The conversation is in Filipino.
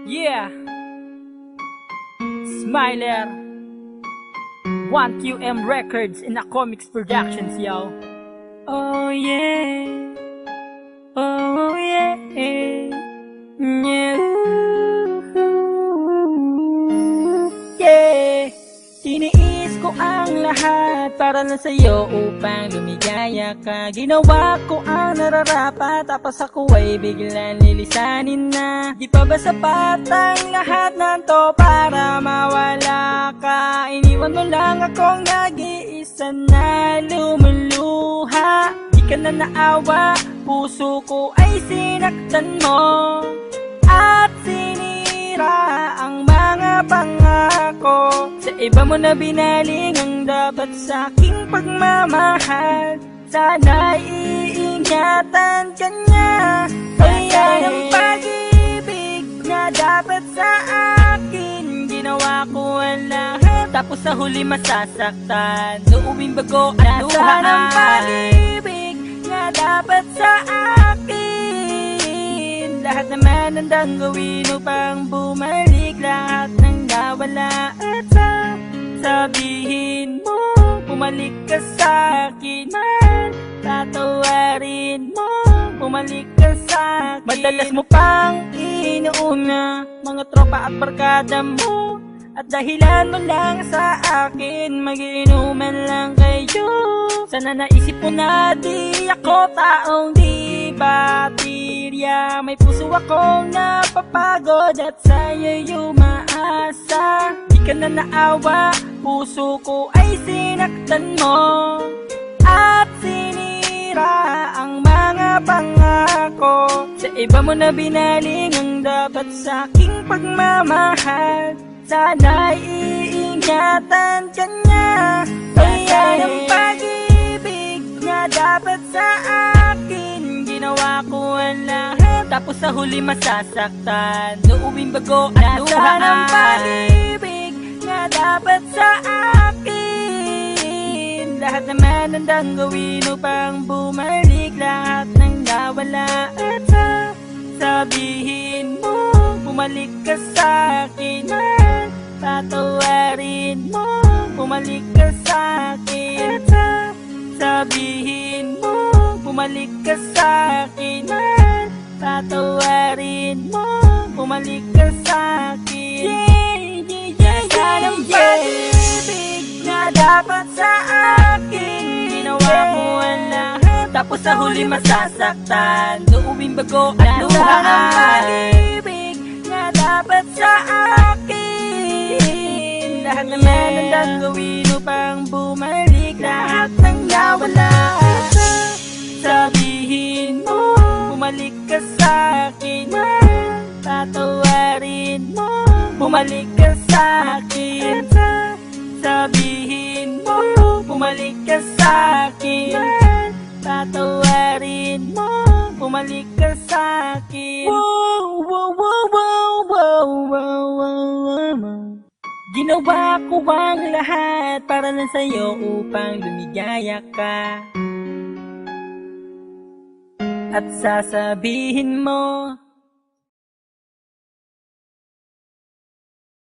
Yeah, Smiler, 1QM Records and Comics Productions, yo. Oh yeah, oh yeah, yeah, yeah. Tiniis ko ang lahat para lang sa'yo upang lumigaya ka. Ginawa ko ang nararapat, tapos ako ay biglang lilisanin na. Di pa ba sapat ang lahat ng to para mawala ka? Iniwan mo lang akong nag-iisa na lumuluha. Di ka na naawa, puso ko ay sinaktan mo at sinira ang mga pangako. Sa iba mo na binaling ang dapat sa aking pagmamahal. Sana iingatan ka niya. Kaya ng pag-ibig na dapat sa akin, ginawa ko ang lahat, tapos sa huli masasaktan. Uuwing bago at luhaan ng pag-ibig na dapat sa akin. Lahat naman handang gawin upang bumalik lahat ng nawala. At sabihin mo, bumalik ka sa akin man. Tatawarin mo, bumalik ka sa akin. Madalas mo pang inuuna mga tropa at barkada mo, at dahilan mo lang sa akin, mag-inuman lang kayo. Sana naisip mo na di ako taong di baterya. May puso akong napapagod at sa'yo'y umaasa. Di ka na naawa, puso ko ay sinaktan mo at sinira ang mga pangako. Sa iba mo na binaling ang dapat sa aking pagmamahal. Sana iingatan ka niya. Kaya ng pag-ibig na dapat sa akin, ginawa ko ang lahat, tapos sa huli masasaktan. Uuwing bago at luhaan ng pag-ibig na dapat sa akin. Lahat naman handang gawin upang bumalik lahat ng nawala. At sabihin mo, bumalik ka sa akin man. Tatawarin mo, bumalik ka sa akin. At sabihin mo, bumalik ka sa akin man. Tatawarin mo, bumalik ka sa akin. Sanang pag-ibig na dapat sa akin, ginawa ko ang lahat, tapos sa huli masasaktan. Uuwing bago at luhaan ng pag-ibig na dapat sa akin. Lahat naman handang gawin upang bumalik lahat ng nawala. Sabihin mo, bumalik ka sa akin man. Tatawarin mo, bumalik ka sa akin. Sabihin mo, bumalik ka sa akin man. Tatawarin mo, bumalik ka sa akin. Wow, wow, wow, wow, wow, wow, wow. Ginawa ko ang lahat para lang sa'yo upang lumigaya ka. At sasabihin mo,